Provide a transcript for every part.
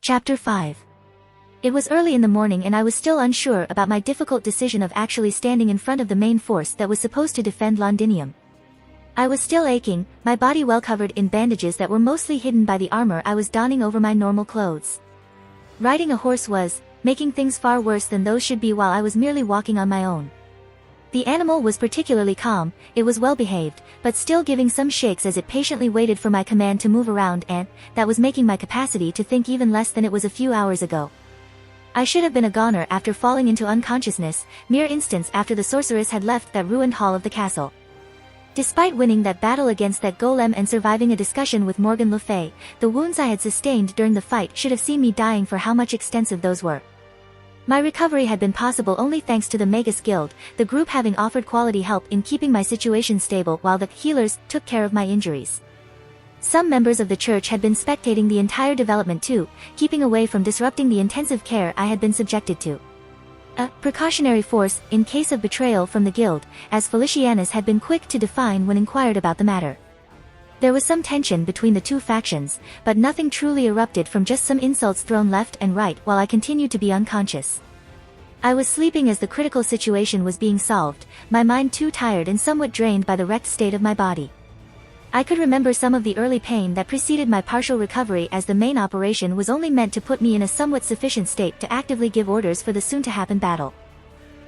Chapter 5. It was early in the morning and I was still unsure about my difficult decision of actually standing in front of the main force that was supposed to defend Londinium. I was still aching, my body well covered in bandages that were mostly hidden by the armor I was donning over my normal clothes. Riding a horse was, making things far worse than those should be while I was merely walking on my own. The animal was particularly calm, it was well behaved, but still giving some shakes as it patiently waited for my command to move around and, that was making my capacity to think even less than it was a few hours ago. I should have been a goner after falling into unconsciousness, mere instants after the sorceress had left that ruined hall of the castle. Despite winning that battle against that golem and surviving a discussion with Morgan Le Fay, the wounds I had sustained during the fight should have seen me dying for how much extensive those were. My recovery had been possible only thanks to the Magus Guild, the group having offered quality help in keeping my situation stable while the healers took care of my injuries. Some members of the church had been spectating the entire development too, keeping away from disrupting the intensive care I had been subjected to. A precautionary force in case of betrayal from the guild, as Felicianus had been quick to define when inquired about the matter. There was some tension between the two factions, but nothing truly erupted from just some insults thrown left and right while I continued to be unconscious. I was sleeping as the critical situation was being solved, my mind too tired and somewhat drained by the wrecked state of my body. I could remember some of the early pain that preceded my partial recovery, as the main operation was only meant to put me in a somewhat sufficient state to actively give orders for the soon-to-happen battle.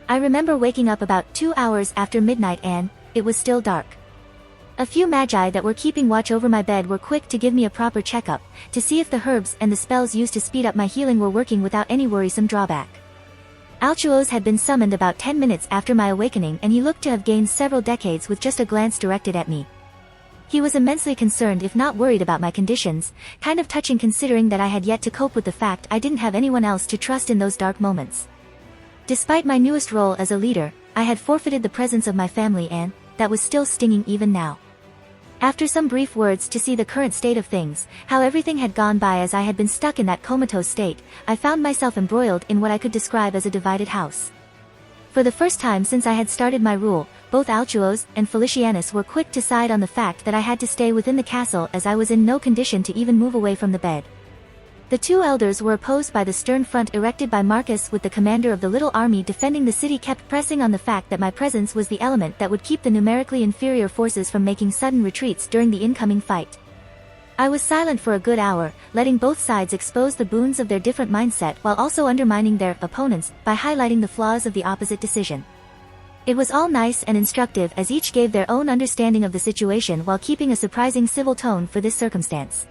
I remember waking up about 2 hours after midnight and, it was still dark. A few magi that were keeping watch over my bed were quick to give me a proper checkup, to see if the herbs and the spells used to speed up my healing were working without any worrisome drawback. Altuos had been summoned about 10 minutes after my awakening and he looked to have gained several decades with just a glance directed at me. He was immensely concerned if not worried about my conditions, kind of touching considering that I had yet to cope with the fact I didn't have anyone else to trust in those dark moments. Despite my newest role as a leader, I had forfeited the presence of my family and, that was still stinging even now. After some brief words to see the current state of things, how everything had gone by as I had been stuck in that comatose state, I found myself embroiled in what I could describe as a divided house. For the first time since I had started my rule, both Altuos and Felicianus were quick to side on the fact that I had to stay within the castle as I was in no condition to even move away from the bed. The two elders were opposed by the stern front erected by Marcus, with the commander of the little army defending the city kept pressing on the fact that my presence was the element that would keep the numerically inferior forces from making sudden retreats during the incoming fight. I was silent for a good hour, letting both sides expose the boons of their different mindset while also undermining their opponents by highlighting the flaws of the opposite decision. It was all nice and instructive as each gave their own understanding of the situation while keeping a surprising civil tone for this circumstance.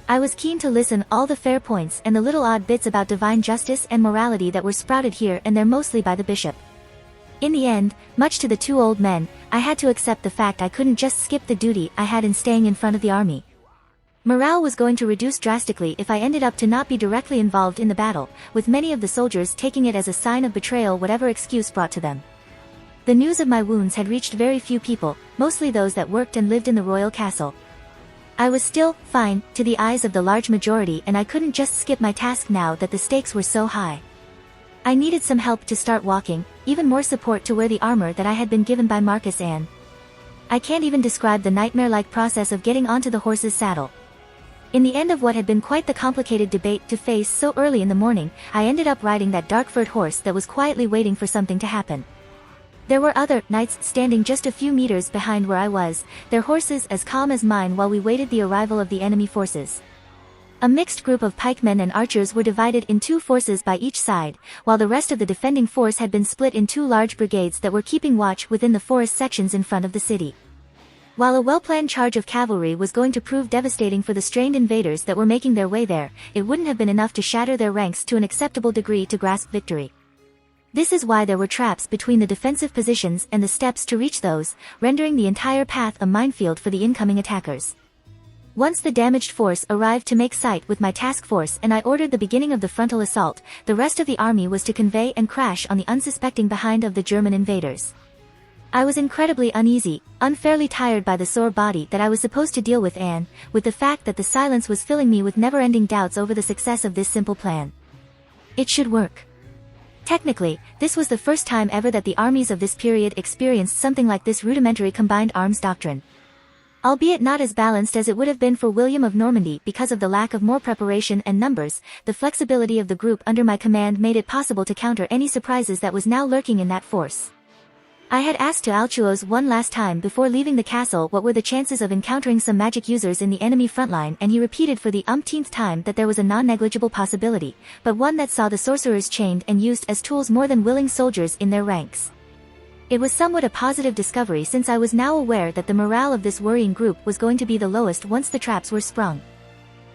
I was keen to listen all the fair points and the little odd bits about divine justice and morality that were sprouted here and there mostly by the bishop. In the end, much to the two old men, I had to accept the fact I couldn't just skip the duty I had in staying in front of the army. Morale was going to reduce drastically if I ended up to not be directly involved in the battle, with many of the soldiers taking it as a sign of betrayal whatever excuse brought to them. The news of my wounds had reached very few people, mostly those that worked and lived in the royal castle. I was still fine to the eyes of the large majority and I couldn't just skip my task now that the stakes were so high. I needed some help to start walking, even more support to wear the armor that I had been given by Marcus and I can't even describe the nightmare-like process of getting onto the horse's saddle. In the end of what had been quite the complicated debate to face so early in the morning, I ended up riding that dark-furred horse that was quietly waiting for something to happen. There were other knights standing just a few meters behind where I was, their horses as calm as mine while we waited the arrival of the enemy forces. A mixed group of pikemen and archers were divided in two forces by each side, while the rest of the defending force had been split in two large brigades that were keeping watch within the forest sections in front of the city. While a well-planned charge of cavalry was going to prove devastating for the strained invaders that were making their way there, it wouldn't have been enough to shatter their ranks to an acceptable degree to grasp victory. This is why there were traps between the defensive positions and the steps to reach those, rendering the entire path a minefield for the incoming attackers. Once the damaged force arrived to make sight with my task force and I ordered the beginning of the frontal assault, the rest of the army was to convey and crash on the unsuspecting behind of the German invaders. I was incredibly uneasy, unfairly tired by the sore body that I was supposed to deal with and, with the fact that the silence was filling me with never-ending doubts over the success of this simple plan. It should work. Technically, this was the first time ever that the armies of this period experienced something like this rudimentary combined arms doctrine. Albeit not as balanced as it would have been for William of Normandy because of the lack of more preparation and numbers, the flexibility of the group under my command made it possible to counter any surprises that was now lurking in that force. I had asked to Altuos one last time before leaving the castle what were the chances of encountering some magic users in the enemy frontline, and he repeated for the umpteenth time that there was a non-negligible possibility, but one that saw the sorcerers chained and used as tools more than willing soldiers in their ranks. It was somewhat a positive discovery, since I was now aware that the morale of this worrying group was going to be the lowest once the traps were sprung.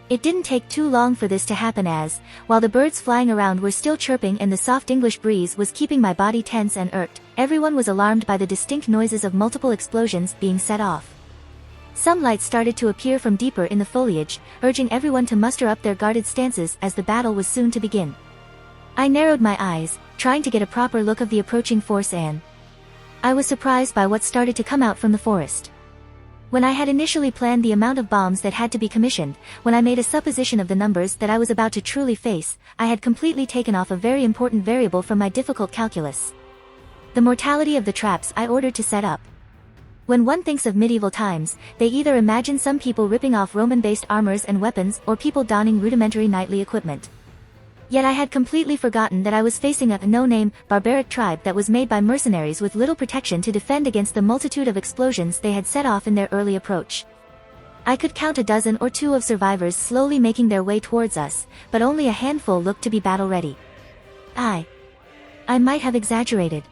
It didn't take too long for this to happen as, while the birds flying around were still chirping and the soft English breeze was keeping my body tense and irked, everyone was alarmed by the distinct noises of multiple explosions being set off. Some lights started to appear from deeper in the foliage, urging everyone to muster up their guarded stances as the battle was soon to begin. I narrowed my eyes, trying to get a proper look of the approaching force, and I was surprised by what started to come out from the forest. When I had initially planned the amount of bombs that had to be commissioned, when I made a supposition of the numbers that I was about to truly face, I had completely taken off a very important variable from my difficult calculus. The mortality of the traps I ordered to set up. When one thinks of medieval times, they either imagine some people ripping off Roman-based armors and weapons or people donning rudimentary knightly equipment. Yet I had completely forgotten that I was facing a no-name, barbaric tribe that was made by mercenaries with little protection to defend against the multitude of explosions they had set off in their early approach. I could count a dozen or two of survivors slowly making their way towards us, but only a handful looked to be battle-ready. I might have exaggerated.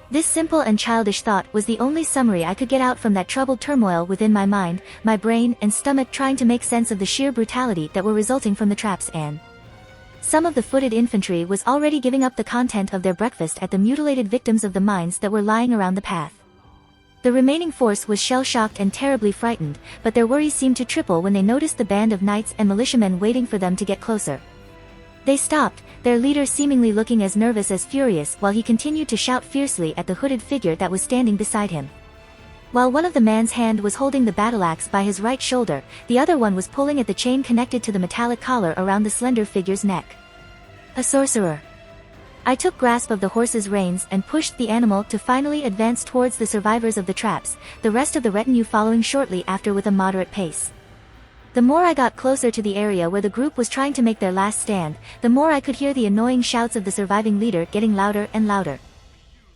This simple and childish thought was the only summary I could get out from that troubled turmoil within my mind, my brain and stomach trying to make sense of the sheer brutality that were resulting from the traps, and some of the footed infantry was already giving up the content of their breakfast at the mutilated victims of the mines that were lying around the path. The remaining force was shell-shocked and terribly frightened, but their worries seemed to triple when they noticed the band of knights and militiamen waiting for them to get closer. They stopped, their leader seemingly looking as nervous as furious while he continued to shout fiercely at the hooded figure that was standing beside him. While one of the man's hand was holding the battle-axe by his right shoulder, the other one was pulling at the chain connected to the metallic collar around the slender figure's neck. A sorcerer. I took grasp of the horse's reins and pushed the animal to finally advance towards the survivors of the traps, the rest of the retinue following shortly after with a moderate pace. The more I got closer to the area where the group was trying to make their last stand, the more I could hear the annoying shouts of the surviving leader getting louder and louder.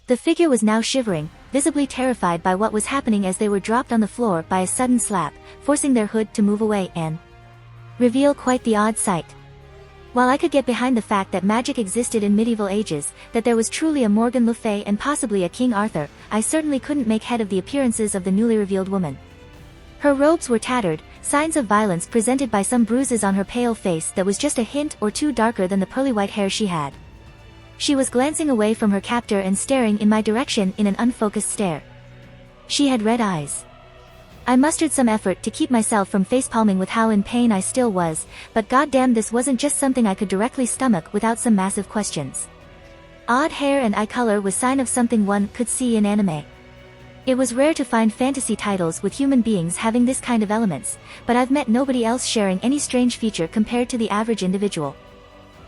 The figure was now shivering, visibly terrified by what was happening as they were dropped on the floor by a sudden slap, forcing their hood to move away and reveal quite the odd sight. While I could get behind the fact that magic existed in medieval ages, that there was truly a Morgan Le Fay and possibly a King Arthur, I certainly couldn't make head of the appearances of the newly revealed woman. Her robes were tattered, signs of violence presented by some bruises on her pale face that was just a hint or two darker than the pearly white hair she had. She was glancing away from her captor and staring in my direction in an unfocused stare. She had red eyes. I mustered some effort to keep myself from facepalming with how in pain I still was, but goddamn, this wasn't just something I could directly stomach without some massive questions. Odd hair and eye color was sign of something one could see in anime. It was rare to find fantasy titles with human beings having this kind of elements, but I've met nobody else sharing any strange feature compared to the average individual.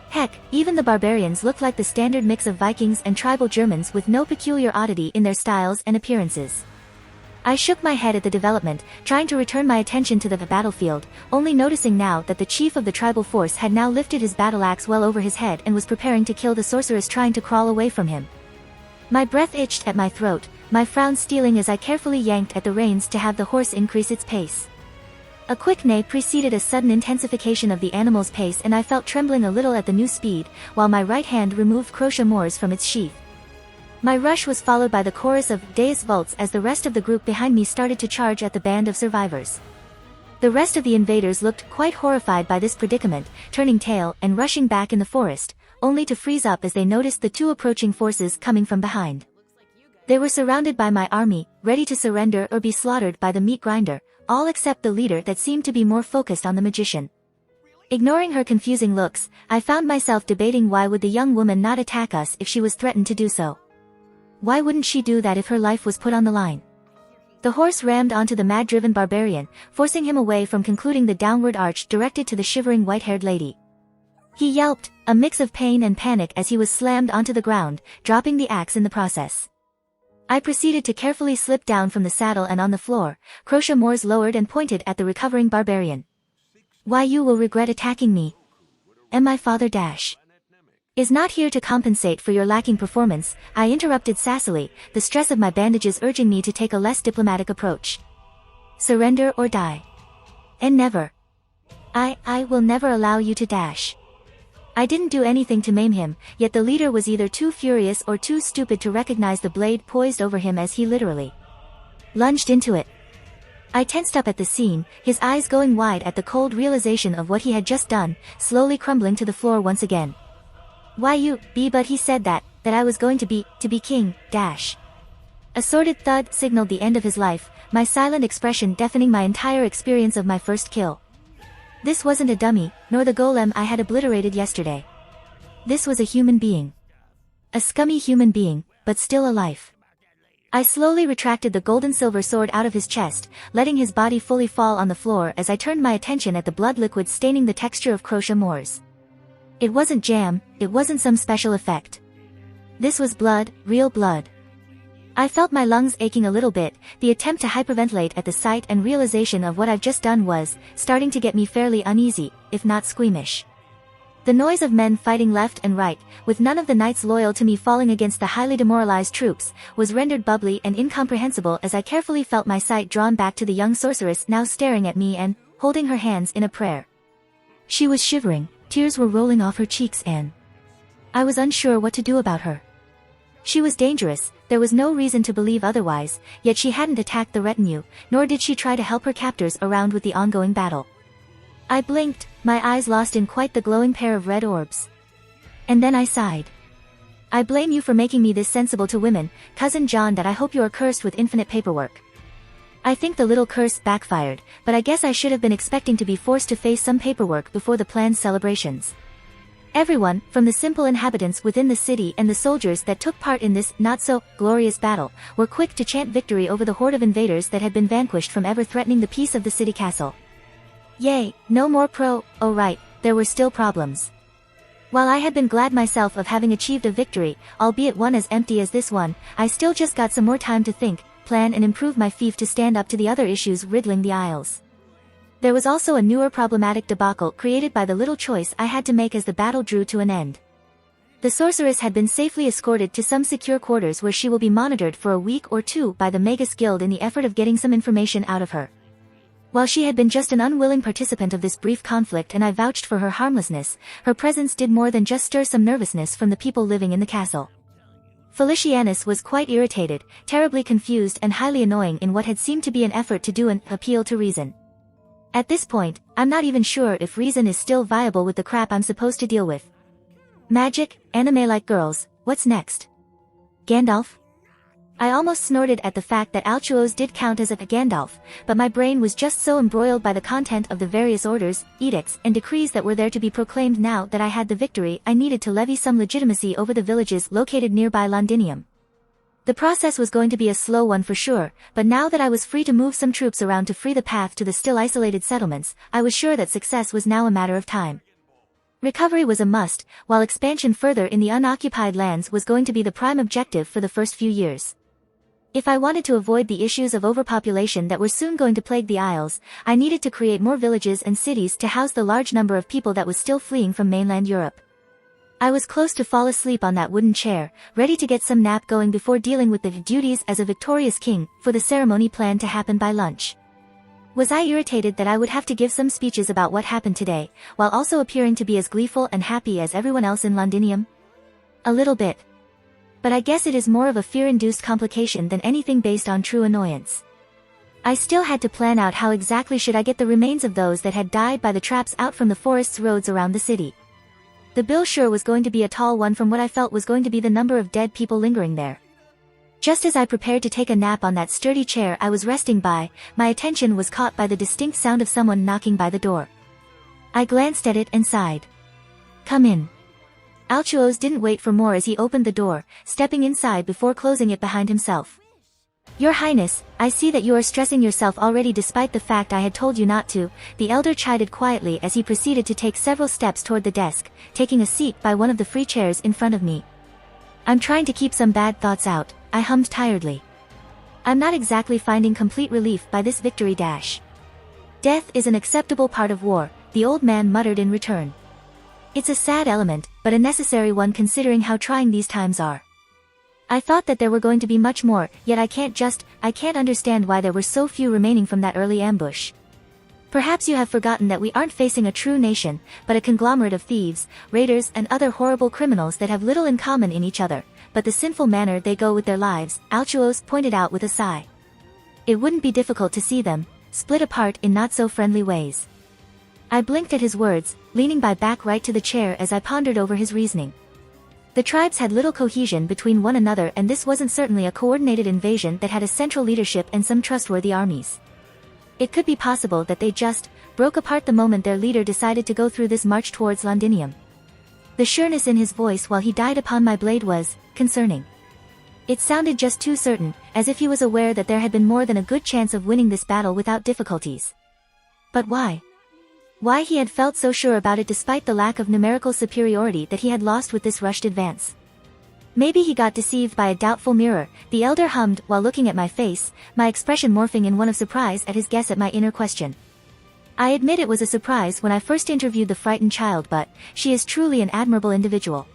Heck, even the barbarians looked like the standard mix of Vikings and tribal Germans with no peculiar oddity in their styles and appearances. I shook my head at the development, trying to return my attention to the battlefield, only noticing now that the chief of the tribal force had now lifted his battle-axe well over his head and was preparing to kill the sorceress trying to crawl away from him. My breath itched at my throat, my frown stealing as I carefully yanked at the reins to have the horse increase its pace. A quick neigh preceded a sudden intensification of the animal's pace, and I felt trembling a little at the new speed, while my right hand removed crochet moors from its sheath. My rush was followed by the chorus of Deus Vults as the rest of the group behind me started to charge at the band of survivors. The rest of the invaders looked quite horrified by this predicament, turning tail and rushing back in the forest, only to freeze up as they noticed the two approaching forces coming from behind. They were surrounded by my army, ready to surrender or be slaughtered by the meat grinder, all except the leader that seemed to be more focused on the magician. Ignoring her confusing looks, I found myself debating why would the young woman not attack us if she was threatened to do so. Why wouldn't she do that if her life was put on the line? The horse rammed onto the mad-driven barbarian, forcing him away from concluding the downward arch directed to the shivering white-haired lady. He yelped, a mix of pain and panic as he was slammed onto the ground, dropping the axe in the process. I proceeded to carefully slip down from the saddle, and on the floor, Crochet Moors lowered and pointed at the recovering barbarian. Why, you will regret attacking me. And my father is not here to compensate for your lacking performance, I interrupted sassily, the stress of my bandages urging me to take a less diplomatic approach. Surrender or die. And never. I will never allow you to . I didn't do anything to maim him, yet the leader was either too furious or too stupid to recognize the blade poised over him as he literally lunged into it. I tensed up at the scene, his eyes going wide at the cold realization of what he had just done, slowly crumbling to the floor once again. Why you, but he said that I was going to be king, . A sordid thud signaled the end of his life, my silent expression deafening my entire experience of my first kill. This wasn't a dummy, nor the golem I had obliterated yesterday. This was a human being. A scummy human being, but still alive. I slowly retracted the golden-silver sword out of his chest, letting his body fully fall on the floor as I turned my attention at the blood liquid staining the texture of Crochet Moors. It wasn't jam, it wasn't some special effect. This was blood, real blood. I felt my lungs aching a little bit, the attempt to hyperventilate at the sight and realization of what I've just done was starting to get me fairly uneasy, if not squeamish. The noise of men fighting left and right, with none of the knights loyal to me falling against the highly demoralized troops, was rendered bubbly and incomprehensible as I carefully felt my sight drawn back to the young sorceress now staring at me and holding her hands in a prayer. She was shivering, tears were rolling off her cheeks, and I was unsure what to do about her. She was dangerous, there was no reason to believe otherwise, yet she hadn't attacked the retinue, nor did she try to help her captors around with the ongoing battle. I blinked, my eyes lost in quite the glowing pair of red orbs. And then I sighed. I blame you for making me this sensible to women, Cousin John, that I hope you are cursed with infinite paperwork. I think the little curse backfired, but I guess I should have been expecting to be forced to face some paperwork before the planned celebrations. Everyone, from the simple inhabitants within the city and the soldiers that took part in this not-so-glorious battle, were quick to chant victory over the horde of invaders that had been vanquished from ever threatening the peace of the city castle. Yay, no more oh right, there were still problems. While I had been glad myself of having achieved a victory, albeit one as empty as this one, I still just got some more time to think, plan and improve my fief to stand up to the other issues riddling the Isles. There was also a newer problematic debacle created by the little choice I had to make as the battle drew to an end. The sorceress had been safely escorted to some secure quarters where she will be monitored for a week or two by the Magus Guild in the effort of getting some information out of her. While she had been just an unwilling participant of this brief conflict and I vouched for her harmlessness, her presence did more than just stir some nervousness from the people living in the castle. Felicianus was quite irritated, terribly confused and highly annoying in what had seemed to be an effort to do an appeal to reason. At this point, I'm not even sure if reason is still viable with the crap I'm supposed to deal with. Magic, anime-like girls, what's next? Gandalf? I almost snorted at the fact that Altuos did count as a Gandalf, but my brain was just so embroiled by the content of the various orders, edicts, and decrees that were there to be proclaimed now that I had the victory I needed to levy some legitimacy over the villages located nearby Londinium. The process was going to be a slow one for sure, but now that I was free to move some troops around to free the path to the still isolated settlements, I was sure that success was now a matter of time. Recovery was a must, while expansion further in the unoccupied lands was going to be the prime objective for the first few years. If I wanted to avoid the issues of overpopulation that were soon going to plague the Isles, I needed to create more villages and cities to house the large number of people that was still fleeing from mainland Europe. I was close to fall asleep on that wooden chair, ready to get some nap going before dealing with the duties as a victorious king, for the ceremony planned to happen by lunch. Was I irritated that I would have to give some speeches about what happened today, while also appearing to be as gleeful and happy as everyone else in Londinium? A little bit. But I guess it is more of a fear-induced complication than anything based on true annoyance. I still had to plan out how exactly should I get the remains of those that had died by the traps out from the forest's roads around the city. The bill sure was going to be a tall one from what I felt was going to be the number of dead people lingering there. Just as I prepared to take a nap on that sturdy chair I was resting by, my attention was caught by the distinct sound of someone knocking by the door. I glanced at it and sighed. Come in. Altuos didn't wait for more as he opened the door, stepping inside before closing it behind himself. Your Highness, I see that you are stressing yourself already despite the fact I had told you not to, the elder chided quietly as he proceeded to take several steps toward the desk, taking a seat by one of the free chairs in front of me. I'm trying to keep some bad thoughts out, I hummed tiredly. I'm not exactly finding complete relief by this victory dash. Death is an acceptable part of war, the old man muttered in return. It's a sad element, but a necessary one considering how trying these times are. I thought that there were going to be much more, yet I can't understand why there were so few remaining from that early ambush. Perhaps you have forgotten that we aren't facing a true nation, but a conglomerate of thieves, raiders and other horrible criminals that have little in common in each other, but the sinful manner they go with their lives, Altuos pointed out with a sigh. It wouldn't be difficult to see them, split apart in not-so-friendly ways. I blinked at his words, leaning my back right to the chair as I pondered over his reasoning. The tribes had little cohesion between one another, and this wasn't certainly a coordinated invasion that had a central leadership and some trustworthy armies. It could be possible that they just broke apart the moment their leader decided to go through this march towards Londinium. The sureness in his voice while he died upon my blade was concerning. It sounded just too certain, as if he was aware that there had been more than a good chance of winning this battle without difficulties. But why? Why he had felt so sure about it despite the lack of numerical superiority that he had lost with this rushed advance. Maybe he got deceived by a doubtful mirror, the elder hummed while looking at my face, my expression morphing in one of surprise at his guess at my inner question. I admit it was a surprise when I first interviewed the frightened child, but she is truly an admirable individual.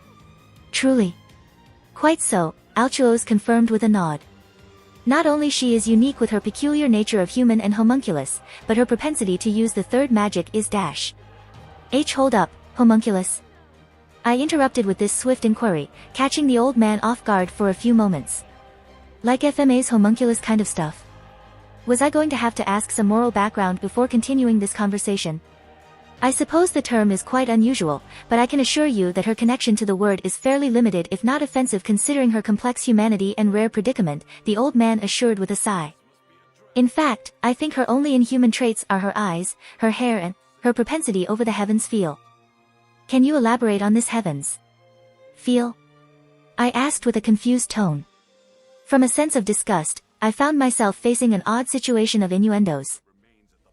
Truly. Quite so, Altuos confirmed with a nod. Not only she is unique with her peculiar nature of human and homunculus, but her propensity to use the third magic is dash. Hold up, homunculus. I interrupted with this swift inquiry, catching the old man off guard for a few moments. Like FMA's homunculus kind of stuff? Was I going to have to ask some moral background before continuing this conversation? I suppose the term is quite unusual, but I can assure you that her connection to the word is fairly limited if not offensive considering her complex humanity and rare predicament, the old man assured with a sigh. In fact, I think her only inhuman traits are her eyes, her hair and her propensity over the heavens feel. Can you elaborate on this heavens feel? I asked with a confused tone. From a sense of disgust, I found myself facing an odd situation of innuendos.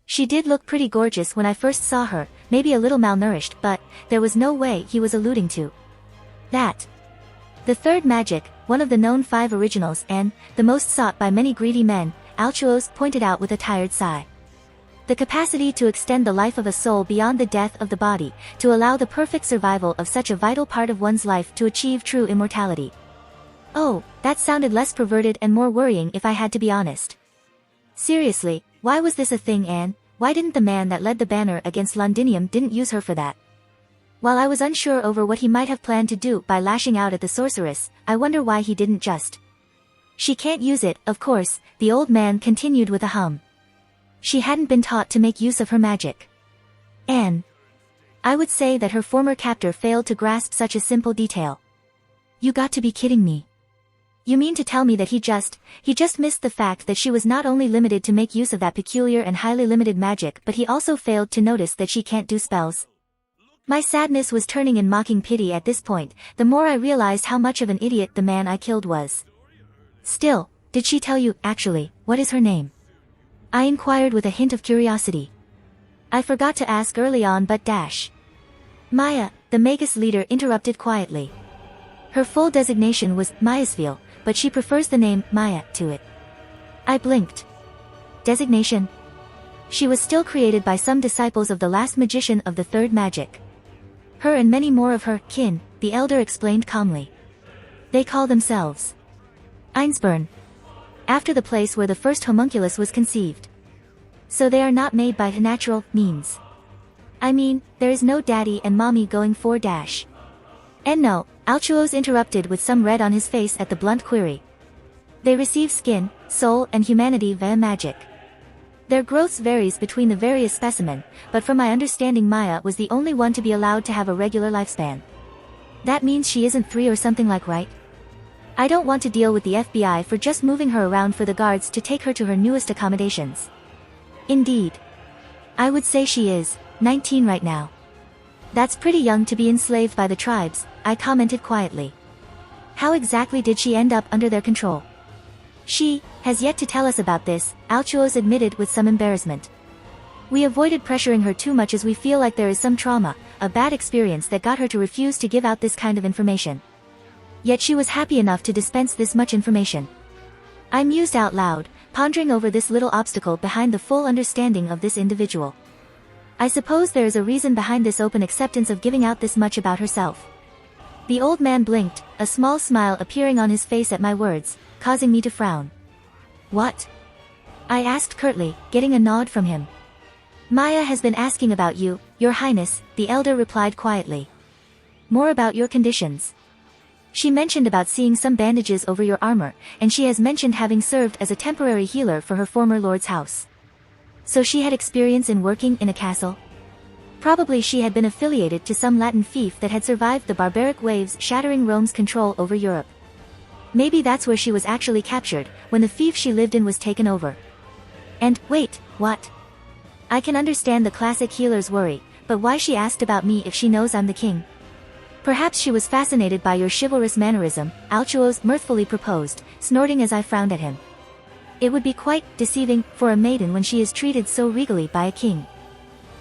She did look pretty gorgeous when I first saw her, maybe a little malnourished, but there was no way he was alluding to that. The third magic, one of the known 5 originals and the most sought by many greedy men, Altuos pointed out with a tired sigh. The capacity to extend the life of a soul beyond the death of the body, to allow the perfect survival of such a vital part of one's life to achieve true immortality. Oh, that sounded less perverted and more worrying if I had to be honest. Seriously, why was this a thing, and why didn't the man that led the banner against Londinium didn't use her for that? While I was unsure over what he might have planned to do by lashing out at the sorceress, I wonder why he didn't just. She can't use it, of course, the old man continued with a hum. She hadn't been taught to make use of her magic. And I would say that her former captor failed to grasp such a simple detail. You got to be kidding me. You mean to tell me that he just missed the fact that she was not only limited to make use of that peculiar and highly limited magic, but he also failed to notice that she can't do spells? My sadness was turning in mocking pity at this point, the more I realized how much of an idiot the man I killed was. Still, did she tell you, actually, what is her name? I inquired with a hint of curiosity. I forgot to ask early on, but dash. Maya, the Magus leader interrupted quietly. Her full designation was Mayasville, but she prefers the name Maya to it. I blinked. Designation? She was still created by some disciples of the last magician of the third magic. Her and many more of her kin, the elder explained calmly. They call themselves Einsburn, after the place where the first homunculus was conceived. So they are not made by natural means. I mean, there is no daddy and mommy going for dash. And no, Altuos interrupted with some red on his face at the blunt query. They receive skin, soul and humanity via magic. Their growth varies between the various specimen, but from my understanding Maya was the only one to be allowed to have a regular lifespan. That means she isn't 3 or something like, right? I don't want to deal with the FBI for just moving her around for the guards to take her to her newest accommodations. Indeed. I would say she is 19 right now. That's pretty young to be enslaved by the tribes, I commented quietly. How exactly did she end up under their control? She has yet to tell us about this, Altuos admitted with some embarrassment. We avoided pressuring her too much as we feel like there is some trauma, a bad experience that got her to refuse to give out this kind of information. Yet she was happy enough to dispense this much information. I mused out loud, pondering over this little obstacle behind the full understanding of this individual. I suppose there is a reason behind this open acceptance of giving out this much about herself. The old man blinked, a small smile appearing on his face at my words, causing me to frown. What? I asked curtly, getting a nod from him. Maya has been asking about you, Your Highness, the elder replied quietly. More about your conditions. She mentioned about seeing some bandages over your armor, and she has mentioned having served as a temporary healer for her former lord's house. So she had experience in working in a castle? Probably she had been affiliated to some Latin fief that had survived the barbaric waves shattering Rome's control over Europe. Maybe that's where she was actually captured, when the fief she lived in was taken over. And, wait, what? I can understand the classic healer's worry, but why she asked about me if she knows I'm the king? Perhaps she was fascinated by your chivalrous mannerism, Altuos mirthfully proposed, snorting as I frowned at him. It would be quite deceiving for a maiden when she is treated so regally by a king.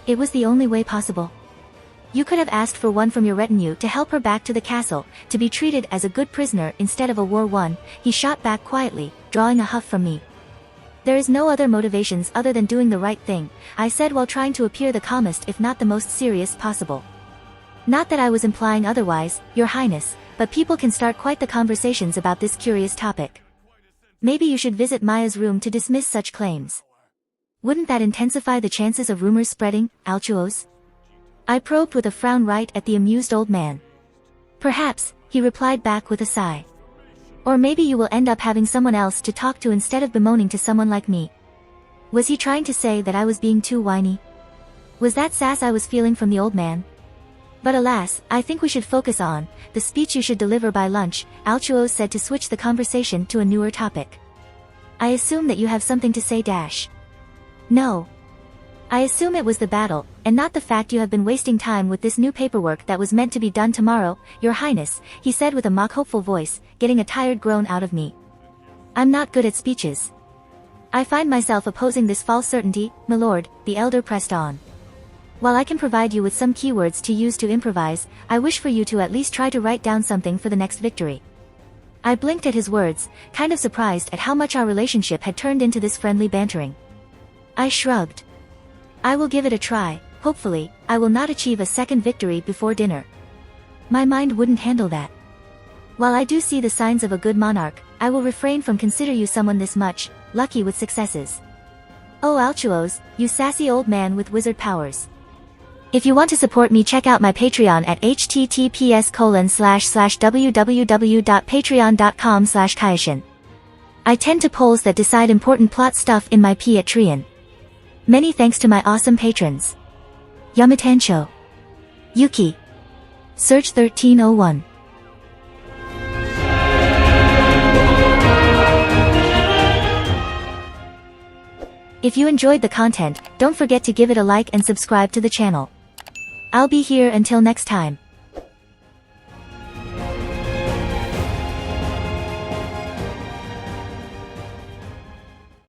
It was the only way possible. You could have asked for one from your retinue to help her back to the castle, to be treated as a good prisoner instead of a war one, he shot back quietly, drawing a huff from me. There is no other motivations other than doing the right thing, I said while trying to appear the calmest if not the most serious possible. Not that I was implying otherwise, Your Highness, but people can start quite the conversations about this curious topic. Maybe you should visit Maya's room to dismiss such claims. Wouldn't that intensify the chances of rumors spreading, Altuos? I probed with a frown right at the amused old man. Perhaps, he replied back with a sigh. Or maybe you will end up having someone else to talk to instead of bemoaning to someone like me. Was he trying to say that I was being too whiny? Was that sass I was feeling from the old man? But alas, I think we should focus on the speech you should deliver by lunch, Altuos said to switch the conversation to a newer topic. I assume that you have something to say dash. No. I assume it was the battle, and not the fact you have been wasting time with this new paperwork that was meant to be done tomorrow, Your Highness, he said with a mock-hopeful voice, getting a tired groan out of me. I'm not good at speeches. I find myself opposing this false certainty, my lord, the elder pressed on. While I can provide you with some keywords to use to improvise, I wish for you to at least try to write down something for the next victory. I blinked at his words, kind of surprised at how much our relationship had turned into this friendly bantering. I shrugged. I will give it a try, hopefully, I will not achieve a second victory before dinner. My mind wouldn't handle that. While I do see the signs of a good monarch, I will refrain from consider you someone this much, lucky with successes. Oh Altuos, you sassy old man with wizard powers. If you want to support me, check out my Patreon at https://www.patreon.com/Kaishin. I tend to polls that decide important plot stuff in my Patreon. Many thanks to my awesome patrons. Yamatancho. Yuki. Search 1301. If you enjoyed the content, don't forget to give it a like and subscribe to the channel. I'll be here until next time.